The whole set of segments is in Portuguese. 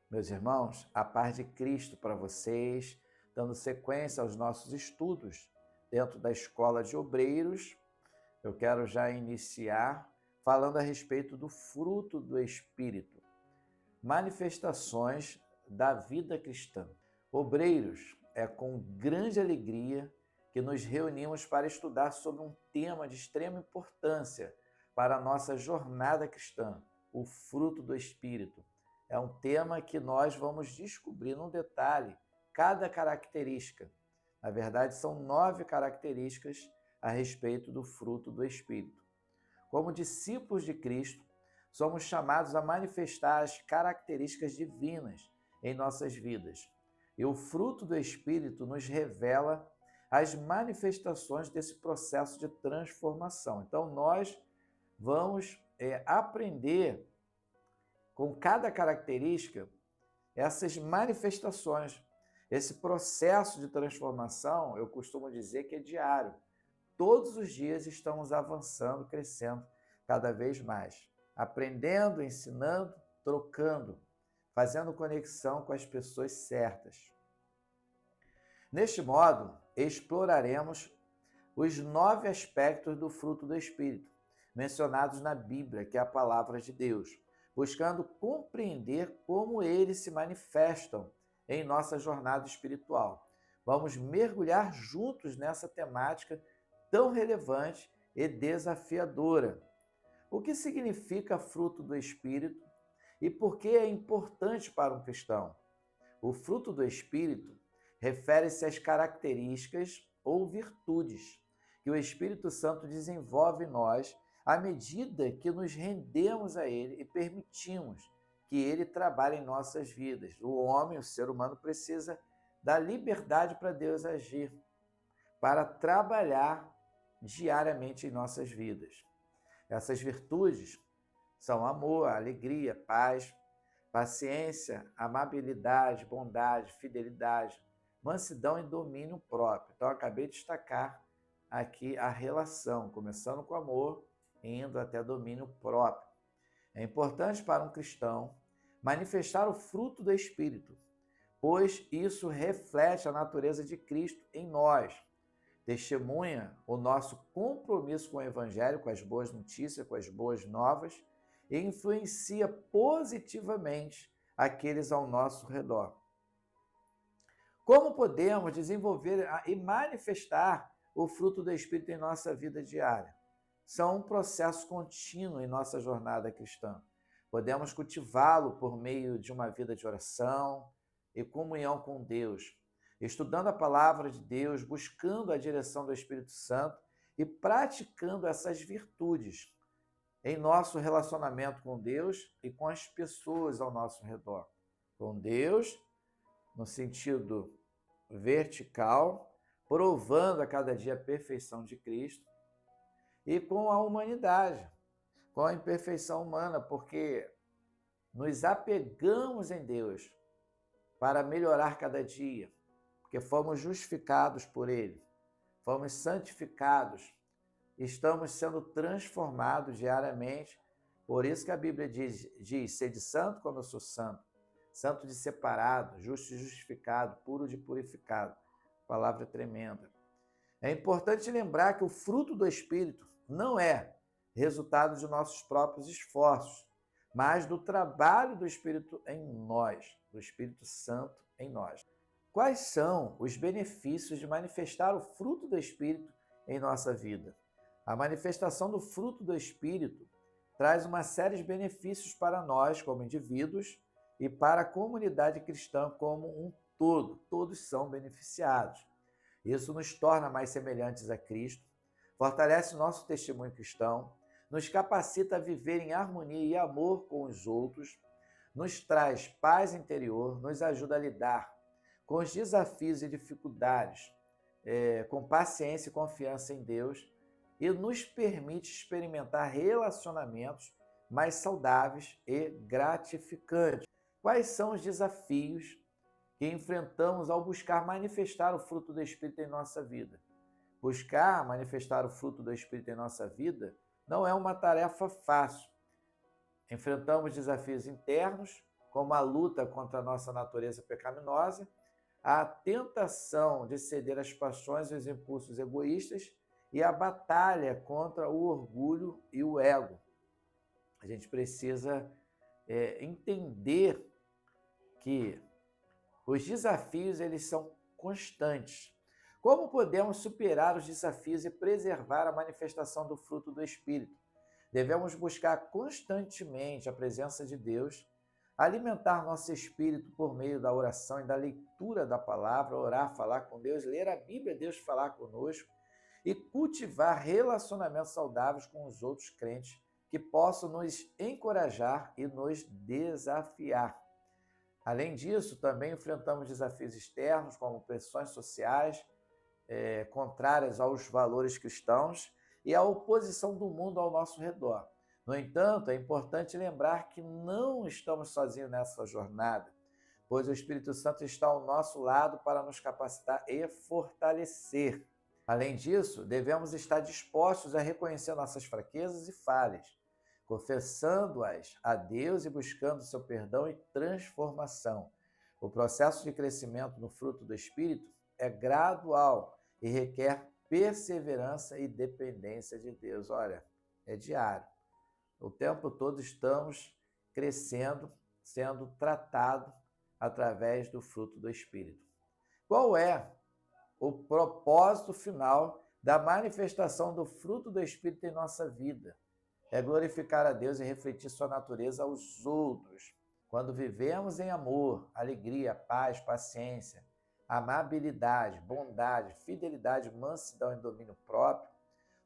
Meus irmãos, a paz de Cristo para vocês, dando sequência aos nossos estudos dentro da Escola de Obreiros. Eu quero já iniciar falando a respeito do fruto do Espírito, manifestações da vida cristã. Obreiros, é com grande alegria que nos reunimos para estudar sobre um tema de extrema importância para a nossa jornada cristã, o fruto do Espírito. É um tema que nós vamos descobrir num detalhe cada característica. Na verdade, são 9 características a respeito do fruto do Espírito. Como discípulos de Cristo, somos chamados a manifestar as características divinas em nossas vidas. E o fruto do Espírito nos revela as manifestações desse processo de transformação. Então, nós vamos aprender com cada característica essas manifestações. Esse processo de transformação, eu costumo dizer que é diário. Todos os dias estamos avançando, crescendo cada vez mais, aprendendo, ensinando, trocando, fazendo conexão com as pessoas certas. Neste modo, exploraremos os 9 aspectos do fruto do Espírito, mencionados na Bíblia, que é a palavra de Deus, buscando compreender como eles se manifestam em nossa jornada espiritual. Vamos mergulhar juntos nessa temática tão relevante e desafiadora. O que significa fruto do Espírito e por que é importante para um cristão? O fruto do Espírito refere-se às características ou virtudes que o Espírito Santo desenvolve em nós à medida que nos rendemos a Ele e permitimos que Ele trabalhe em nossas vidas. O homem, o ser humano, precisa da liberdade para Deus agir, para trabalhar diariamente em nossas vidas. Essas virtudes são amor, alegria, paz, paciência, amabilidade, bondade, fidelidade, mansidão e domínio próprio. Então, eu acabei de destacar aqui a relação, começando com amor, indo até domínio próprio. É importante para um cristão manifestar o fruto do Espírito, pois isso reflete a natureza de Cristo em nós. Testemunha o nosso compromisso com o Evangelho, com as boas notícias, com as boas novas, e influencia positivamente aqueles ao nosso redor. Como podemos desenvolver e manifestar o fruto do Espírito em nossa vida diária? São um processo contínuo em nossa jornada cristã. Podemos cultivá-lo por meio de uma vida de oração e comunhão com Deus, estudando a palavra de Deus, buscando a direção do Espírito Santo e praticando essas virtudes em nosso relacionamento com Deus e com as pessoas ao nosso redor. Com Deus, no sentido vertical, provando a cada dia a perfeição de Cristo, e com a humanidade, com a imperfeição humana, porque nos apegamos em Deus para melhorar cada dia, porque fomos justificados por Ele, fomos santificados, estamos sendo transformados diariamente. Por isso que a Bíblia diz sede santo como eu sou santo, santo de separado, justo de justificado, puro de purificado. Palavra tremenda. É importante lembrar que o fruto do Espírito não é resultado de nossos próprios esforços, mas do trabalho do Espírito em nós, do Espírito Santo em nós. Quais são os benefícios de manifestar o fruto do Espírito em nossa vida? A manifestação do fruto do Espírito traz uma série de benefícios para nós como indivíduos e para a comunidade cristã como um todo. Todos são beneficiados. Isso nos torna mais semelhantes a Cristo, fortalece nosso testemunho cristão, nos capacita a viver em harmonia e amor com os outros, nos traz paz interior, nos ajuda a lidar com os desafios e dificuldades, com paciência e confiança em Deus, e nos permite experimentar relacionamentos mais saudáveis e gratificantes. Quais são os desafios que enfrentamos ao buscar manifestar o fruto do Espírito em nossa vida? Buscar manifestar o fruto do Espírito em nossa vida não é uma tarefa fácil. Enfrentamos desafios internos, como a luta contra a nossa natureza pecaminosa, a tentação de ceder às paixões e aos impulsos egoístas e a batalha contra o orgulho e o ego. A gente precisa entender que os desafios eles são constantes. Como podemos superar os desafios e preservar a manifestação do fruto do Espírito? Devemos buscar constantemente a presença de Deus, alimentar nosso espírito por meio da oração e da leitura da palavra, orar, falar com Deus, ler a Bíblia, Deus falar conosco, e cultivar relacionamentos saudáveis com os outros crentes que possam nos encorajar e nos desafiar. Além disso, também enfrentamos desafios externos, como pressões sociais, contrárias aos valores cristãos e a oposição do mundo ao nosso redor. No entanto, é importante lembrar que não estamos sozinhos nessa jornada, pois o Espírito Santo está ao nosso lado para nos capacitar e fortalecer. Além disso, devemos estar dispostos a reconhecer nossas fraquezas e falhas, confessando-as a Deus e buscando seu perdão e transformação. O processo de crescimento no fruto do Espírito é gradual e requer perseverança e dependência de Deus. Olha, é diário. O tempo todo estamos crescendo, sendo tratados através do fruto do Espírito. Qual é o propósito final da manifestação do fruto do Espírito em nossa vida? É glorificar a Deus e refletir sua natureza aos outros. Quando vivemos em amor, alegria, paz, paciência, amabilidade, bondade, fidelidade, mansidão e domínio próprio,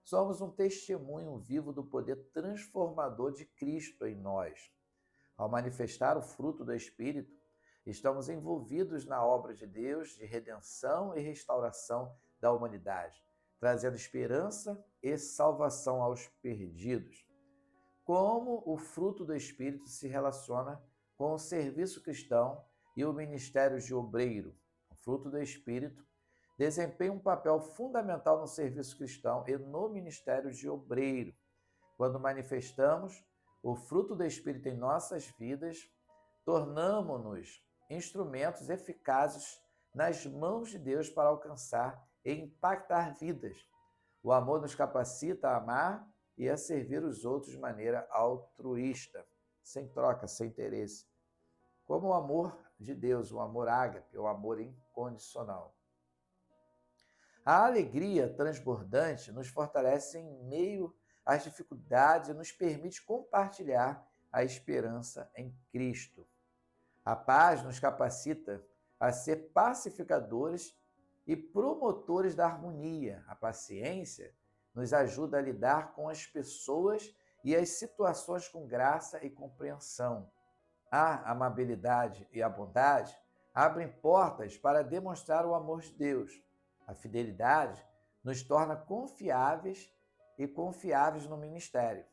somos um testemunho vivo do poder transformador de Cristo em nós. Ao manifestar o fruto do Espírito, estamos envolvidos na obra de Deus de redenção e restauração da humanidade, trazendo esperança e salvação aos perdidos. Como o fruto do Espírito se relaciona com o serviço cristão e o ministério de obreiro? O fruto do Espírito desempenha um papel fundamental no serviço cristão e no ministério de obreiro. Quando manifestamos o fruto do Espírito em nossas vidas, tornamo-nos instrumentos eficazes nas mãos de Deus para alcançar e impactar vidas. O amor nos capacita a amar e a servir os outros de maneira altruísta, sem troca, sem interesse. Como o amor de Deus, o amor ágape, o amor incondicional. A alegria transbordante nos fortalece em meio às dificuldades e nos permite compartilhar a esperança em Cristo. A paz nos capacita a ser pacificadores e promotores da harmonia. A paciência nos ajuda a lidar com as pessoas e as situações com graça e compreensão. A amabilidade e a bondade abrem portas para demonstrar o amor de Deus. A fidelidade nos torna confiáveis no ministério.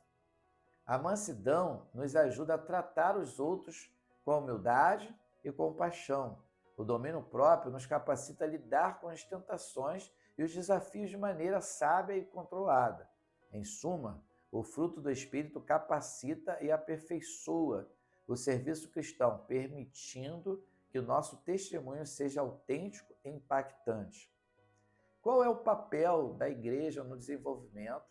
A mansidão nos ajuda a tratar os outros com humildade e compaixão. O domínio próprio nos capacita a lidar com as tentações e os desafios de maneira sábia e controlada. Em suma, o fruto do Espírito capacita e aperfeiçoa o serviço cristão, permitindo que o nosso testemunho seja autêntico e impactante. Qual é o papel da igreja no desenvolvimento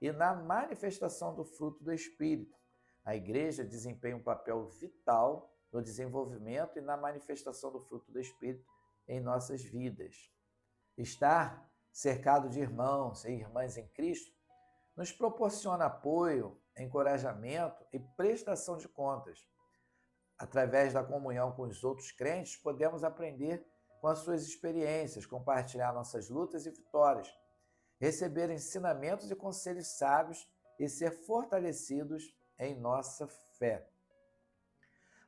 e na manifestação do fruto do Espírito? A igreja desempenha um papel vital no desenvolvimento e na manifestação do fruto do Espírito em nossas vidas. Estar cercado de irmãos e irmãs em Cristo nos proporciona apoio, encorajamento e prestação de contas. Através da comunhão com os outros crentes, podemos aprender com as suas experiências, compartilhar nossas lutas e vitórias, receber ensinamentos e conselhos sábios e ser fortalecidos em nossa fé.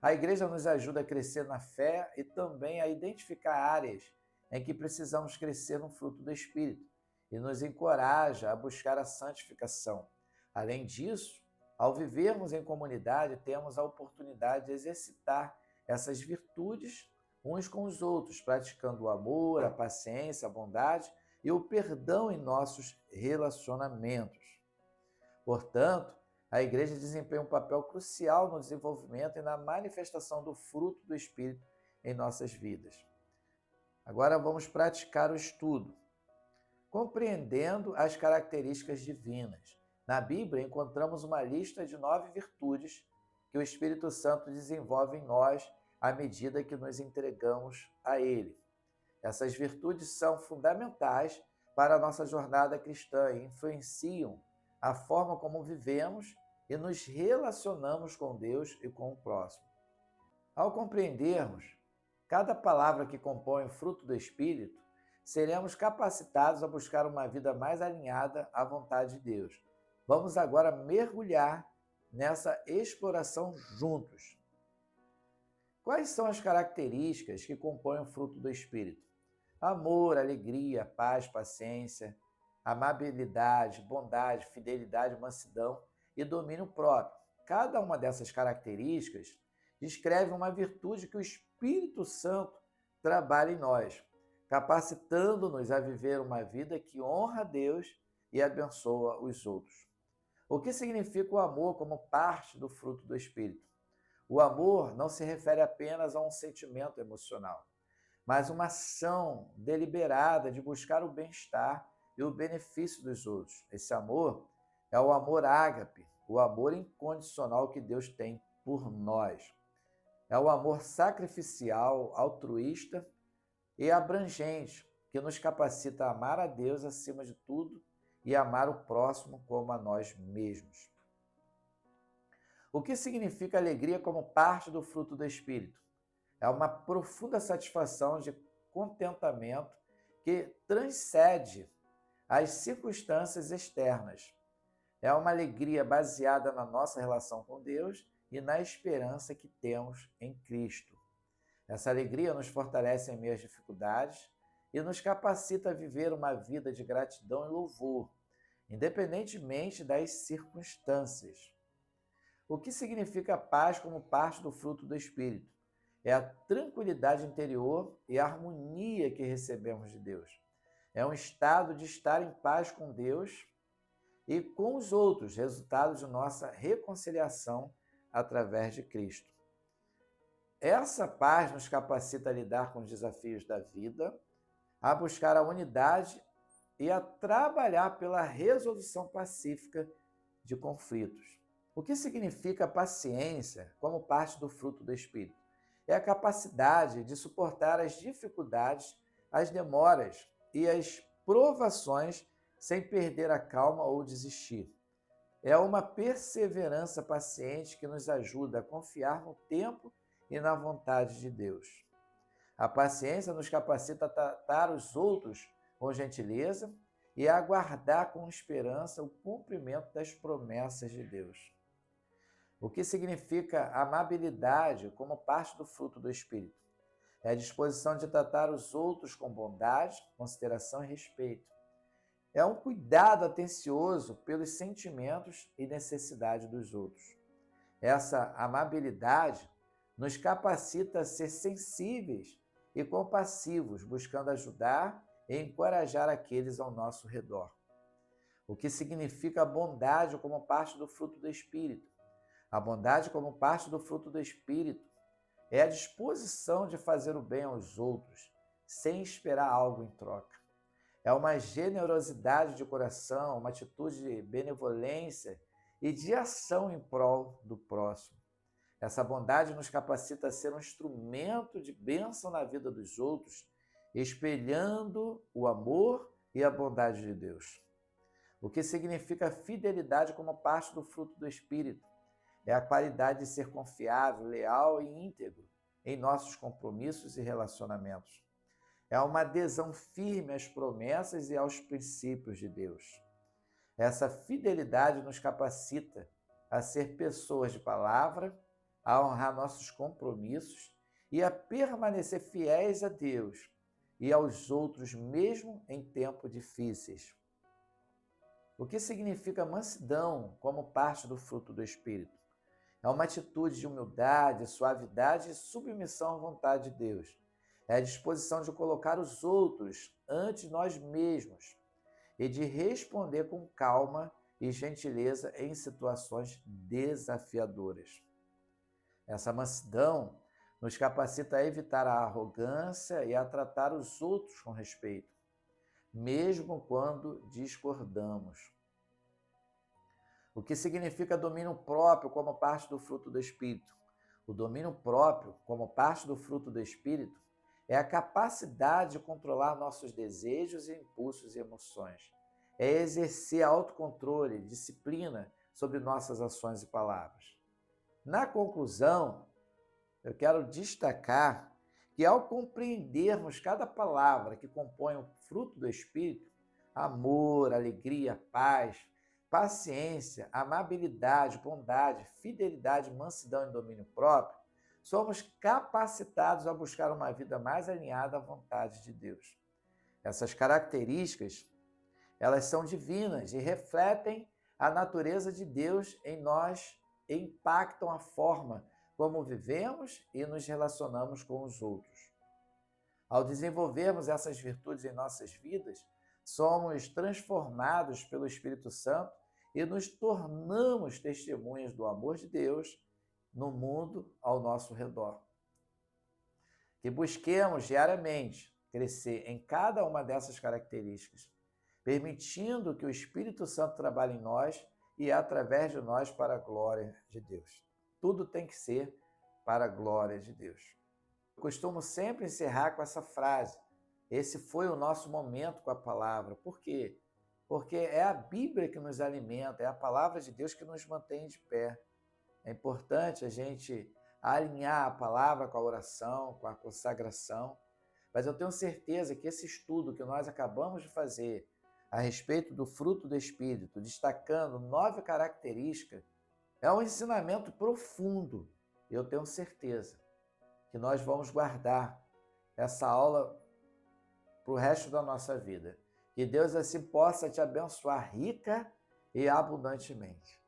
A igreja nos ajuda a crescer na fé e também a identificar áreas em que precisamos crescer no fruto do Espírito e nos encoraja a buscar a santificação. Além disso, ao vivermos em comunidade, temos a oportunidade de exercitar essas virtudes uns com os outros, praticando o amor, a paciência, a bondade e o perdão em nossos relacionamentos. Portanto, A igreja desempenha um papel crucial no desenvolvimento e na manifestação do fruto do Espírito em nossas vidas. Agora vamos praticar o estudo. Compreendendo as características divinas. Na Bíblia encontramos uma lista de 9 virtudes que o Espírito Santo desenvolve em nós à medida que nos entregamos a Ele. Essas virtudes são fundamentais para a nossa jornada cristã e influenciam a forma como vivemos e nos relacionamos com Deus e com o próximo. Ao compreendermos cada palavra que compõe o fruto do Espírito, seremos capacitados a buscar uma vida mais alinhada à vontade de Deus. Vamos agora mergulhar nessa exploração juntos. Quais são as características que compõem o fruto do Espírito? Amor, alegria, paz, paciência, amabilidade, bondade, fidelidade, mansidão e domínio próprio. Cada uma dessas características descreve uma virtude que o Espírito Santo trabalha em nós, capacitando-nos a viver uma vida que honra a Deus e abençoa os outros. O que significa o amor como parte do fruto do Espírito? O amor não se refere apenas a um sentimento emocional, mas uma ação deliberada de buscar o bem-estar e o benefício dos outros. Esse amor é o amor ágape, o amor incondicional que Deus tem por nós. É o amor sacrificial, altruísta e abrangente, que nos capacita a amar a Deus acima de tudo e amar o próximo como a nós mesmos. O que significa alegria como parte do fruto do Espírito? É uma profunda satisfação de contentamento que transcende as circunstâncias externas. É uma alegria baseada na nossa relação com Deus e na esperança que temos em Cristo. Essa alegria nos fortalece em meio às dificuldades e nos capacita a viver uma vida de gratidão e louvor, independentemente das circunstâncias. O que significa paz como parte do fruto do Espírito? É a tranquilidade interior e a harmonia que recebemos de Deus. É um estado de estar em paz com Deus e com os outros, resultado de nossa reconciliação através de Cristo. Essa paz nos capacita a lidar com os desafios da vida, a buscar a unidade e a trabalhar pela resolução pacífica de conflitos. O que significa paciência como parte do fruto do Espírito? É a capacidade de suportar as dificuldades, as demoras e as provações sem perder a calma ou desistir. É uma perseverança paciente que nos ajuda a confiar no tempo e na vontade de Deus. A paciência nos capacita a tratar os outros com gentileza e a aguardar com esperança o cumprimento das promessas de Deus. O que significa amabilidade como parte do fruto do Espírito? É a disposição de tratar os outros com bondade, consideração e respeito. É um cuidado atencioso pelos sentimentos e necessidades dos outros. Essa amabilidade nos capacita a ser sensíveis e compassivos, buscando ajudar e encorajar aqueles ao nosso redor. O que significa a bondade como parte do fruto do Espírito? A bondade como parte do fruto do Espírito é a disposição de fazer o bem aos outros, sem esperar algo em troca. É uma generosidade de coração, uma atitude de benevolência e de ação em prol do próximo. Essa bondade nos capacita a ser um instrumento de bênção na vida dos outros, espelhando o amor e a bondade de Deus. O que significa fidelidade como parte do fruto do Espírito? É a qualidade de ser confiável, leal e íntegro em nossos compromissos e relacionamentos. É uma adesão firme às promessas e aos princípios de Deus. Essa fidelidade nos capacita a ser pessoas de palavra, a honrar nossos compromissos e a permanecer fiéis a Deus e aos outros mesmo em tempos difíceis. O que significa mansidão como parte do fruto do Espírito? É uma atitude de humildade, suavidade e submissão à vontade de Deus. É a disposição de colocar os outros antes de nós mesmos e de responder com calma e gentileza em situações desafiadoras. Essa mansidão nos capacita a evitar a arrogância e a tratar os outros com respeito, mesmo quando discordamos. O que significa domínio próprio como parte do fruto do Espírito? O domínio próprio, como parte do fruto do Espírito, é a capacidade de controlar nossos desejos, impulsos e emoções. É exercer autocontrole, disciplina sobre nossas ações e palavras. Na conclusão, eu quero destacar que ao compreendermos cada palavra que compõe o fruto do Espírito, amor, alegria, paz, paciência, amabilidade, bondade, fidelidade, mansidão e domínio próprio, somos capacitados a buscar uma vida mais alinhada à vontade de Deus. Essas características, elas são divinas e refletem a natureza de Deus em nós e impactam a forma como vivemos e nos relacionamos com os outros. Ao desenvolvermos essas virtudes em nossas vidas, somos transformados pelo Espírito Santo e nos tornamos testemunhas do amor de Deus no mundo ao nosso redor. Que busquemos diariamente crescer em cada uma dessas características, permitindo que o Espírito Santo trabalhe em nós e através de nós para a glória de Deus. Tudo tem que ser para a glória de Deus. Eu costumo sempre encerrar com essa frase: esse foi o nosso momento com a palavra. Por quê? Porque é a Bíblia que nos alimenta, é a palavra de Deus que nos mantém de pé. É importante a gente alinhar a palavra com a oração, com a consagração, mas eu tenho certeza que esse estudo que nós acabamos de fazer a respeito do fruto do Espírito, destacando 9 características, é um ensinamento profundo. Eu tenho certeza que nós vamos guardar essa aula para o resto da nossa vida. Que Deus assim possa te abençoar rica e abundantemente.